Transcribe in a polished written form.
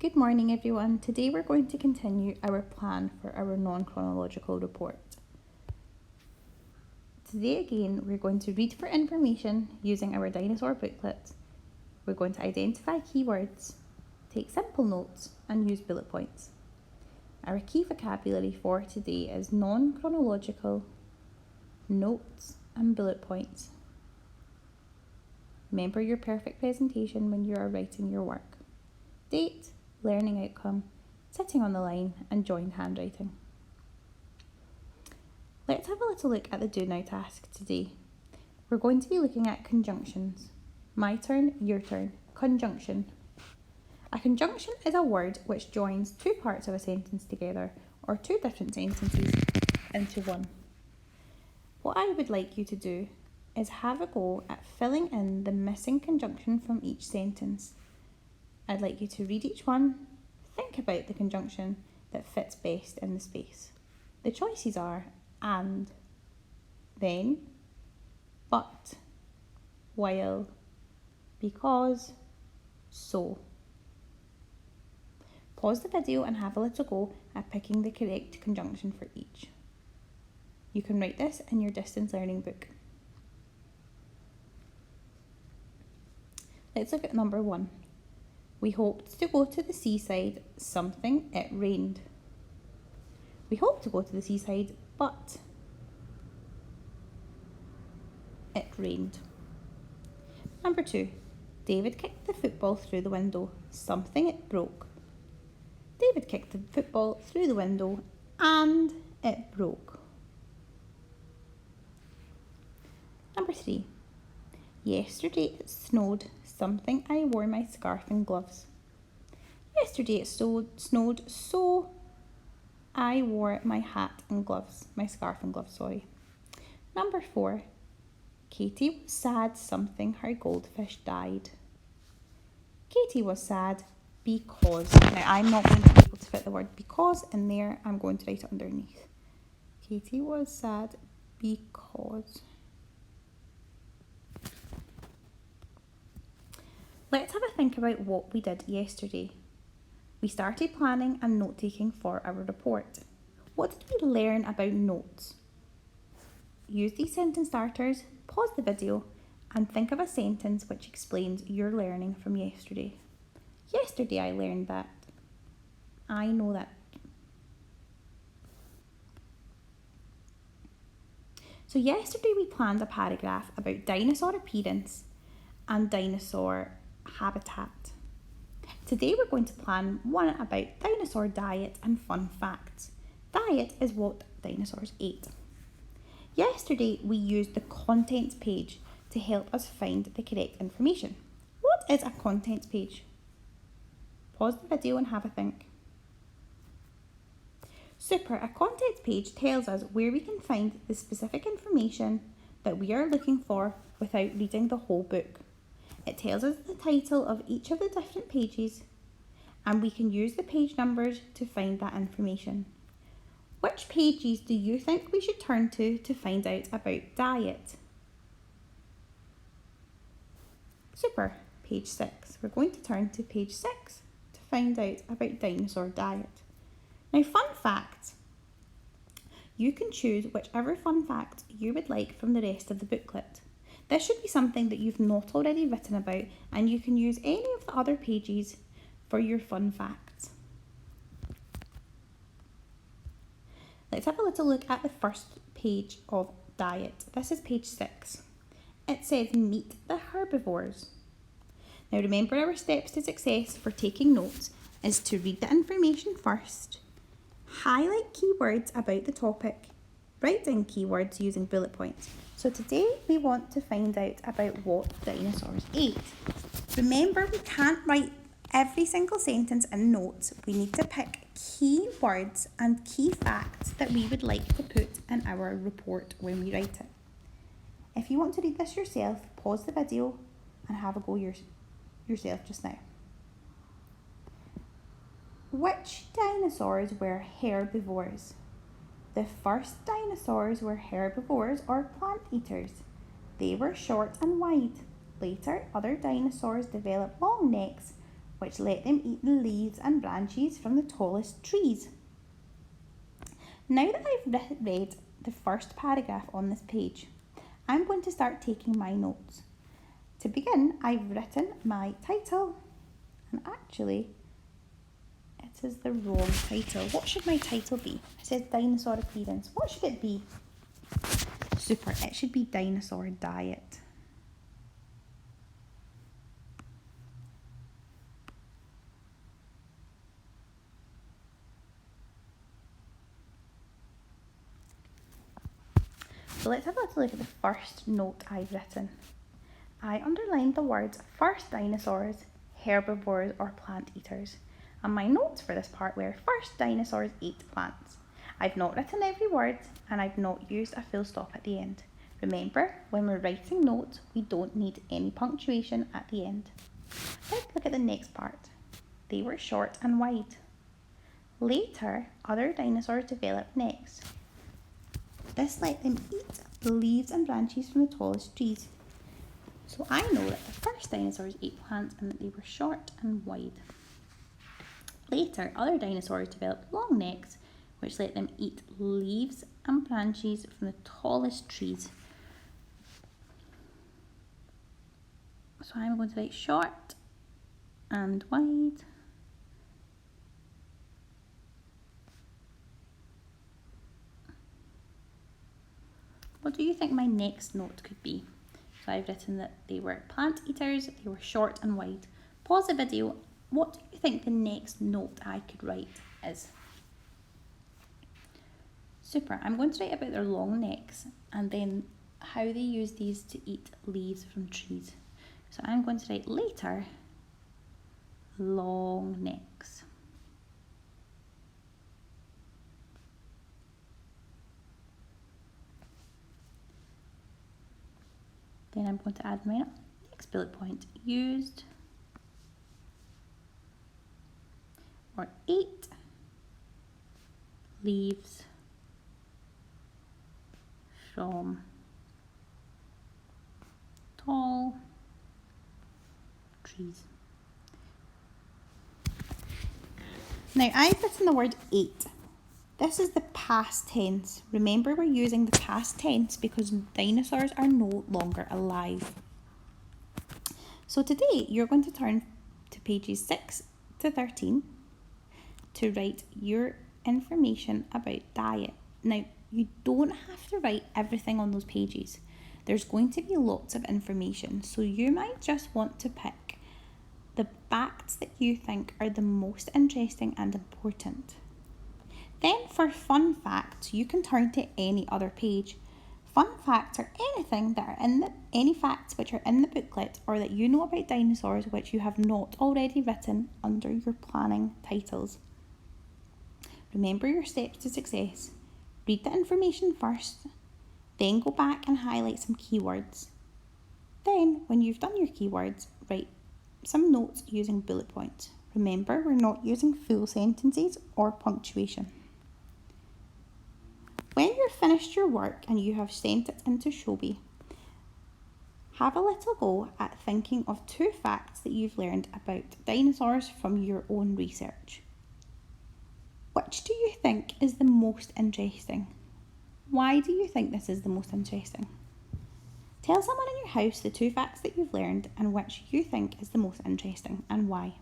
Good morning everyone. Today we're going to continue our plan for our non-chronological report. Today again we're going to read for information using our dinosaur booklet. We're going to identify keywords, take simple notes and use bullet points. Our key vocabulary for today is non-chronological, notes and bullet points. Remember your perfect presentation when you are writing your work. Date, learning outcome, sitting on the line and joined handwriting. Let's have a little look at the do now task today. We're going to be looking at conjunctions. My turn, your turn. Conjunction. A conjunction is a word which joins two parts of a sentence together or two different sentences into one. What I would like you to do is have a go at filling in the missing conjunction from each sentence. I'd like you to read each one, think about the conjunction that fits best in the space. The choices are and, then, but, while, because, so. Pause the video and have a little go at picking the correct conjunction for each. You can write this in your distance learning book. Let's look at number 1. We hoped to go to the seaside, something, it rained. We hoped to go to the seaside, but it rained. Number 2. David kicked the football through the window, something, it broke. David kicked the football through the window and it broke. Number 3. Yesterday it snowed, something, I wore my scarf and gloves. Yesterday it snowed, so I wore my hat and gloves, my scarf and gloves, sorry. Number 4. Katie was sad, something, her goldfish died. Katie was sad because, now I'm not going to be able to fit the word because in there, I'm going to write it underneath. Katie was sad because. Let's have a think about what we did yesterday. We started planning and note-taking for our report. What did we learn about notes? Use these sentence starters, pause the video, and think of a sentence which explains your learning from yesterday. Yesterday I learned that. I know that. So yesterday we planned a paragraph about dinosaur appearance and dinosaur habitat. Today we're going to plan one about dinosaur diet and fun facts. Diet is what dinosaurs ate. Yesterday we used the contents page to help us find the correct information. What is a contents page? Pause the video and have a think. Super, a contents page tells us where we can find the specific information that we are looking for without reading the whole book. It tells us the title of each of the different pages and we can use the page numbers to find that information. Which pages do you think we should turn to find out about diet? Super, page 6. We're going to turn to page 6 to find out about dinosaur diet. Now, fun fact. You can choose whichever fun fact you would like from the rest of the booklet. This should be something that you've not already written about and you can use any of the other pages for your fun facts. Let's have a little look at the first page of diet. This is page 6. It says meet the herbivores. Now remember, our steps to success for taking notes is to read the information first, highlight keywords about the topic, write down keywords using bullet points. So today we want to find out about what dinosaurs ate. Remember, we can't write every single sentence in notes. We need to pick key words and key facts that we would like to put in our report when we write it. If you want to read this yourself, pause the video and have a go yourself just now. Which dinosaurs were herbivores? The first dinosaurs were herbivores or plant eaters. They were short and wide. Later, other dinosaurs developed long necks which let them eat the leaves and branches from the tallest trees. Now that I've read the first paragraph on this page, I'm going to start taking my notes. To begin, I've written my title, and actually, it is the wrong title. What should my title be? It says dinosaur appearance. What should it be? Super, it should be dinosaur diet. So let's have a little look at the first note I've written. I underlined the words first dinosaurs, herbivores or plant eaters. And my notes for this part were first dinosaurs ate plants. I've not written every word and I've not used a full stop at the end. Remember, when we're writing notes, we don't need any punctuation at the end. Let's look at the next part. They were short and wide. Later, other dinosaurs developed necks. This let them eat the leaves and branches from the tallest trees. So I know that the first dinosaurs ate plants and that they were short and wide. Later, other dinosaurs developed long necks, which let them eat leaves and branches from the tallest trees. So I'm going to write short and wide. What do you think my next note could be? So I've written that they were plant eaters, they were short and wide. Pause the video. What do you think the next note I could write is? Super. I'm going to write about their long necks and then how they use these to eat leaves from trees. So I'm going to write later, long necks. Then I'm going to add my next bullet point, used or ate leaves from tall trees. Now I've written the word ate. This is the past tense. Remember, we're using the past tense because dinosaurs are no longer alive. So today you're going to turn to pages 6 to 13 to write your information about diet. Now, you don't have to write everything on those pages. There's going to be lots of information, so you might just want to pick the facts that you think are the most interesting and important. Then for fun facts, you can turn to any other page. Fun facts are anything that are any facts which are in the booklet or that you know about dinosaurs which you have not already written under your planning titles. Remember your steps to success. Read the information first, then go back and highlight some keywords. Then, when you've done your keywords, write some notes using bullet points. Remember, we're not using full sentences or punctuation. When you've finished your work and you have sent it into Shobi, have a little go at thinking of 2 facts that you've learned about dinosaurs from your own research. Which do you think is the most interesting? Why do you think this is the most interesting? Tell someone in your house the 2 facts that you've learned and which you think is the most interesting and why.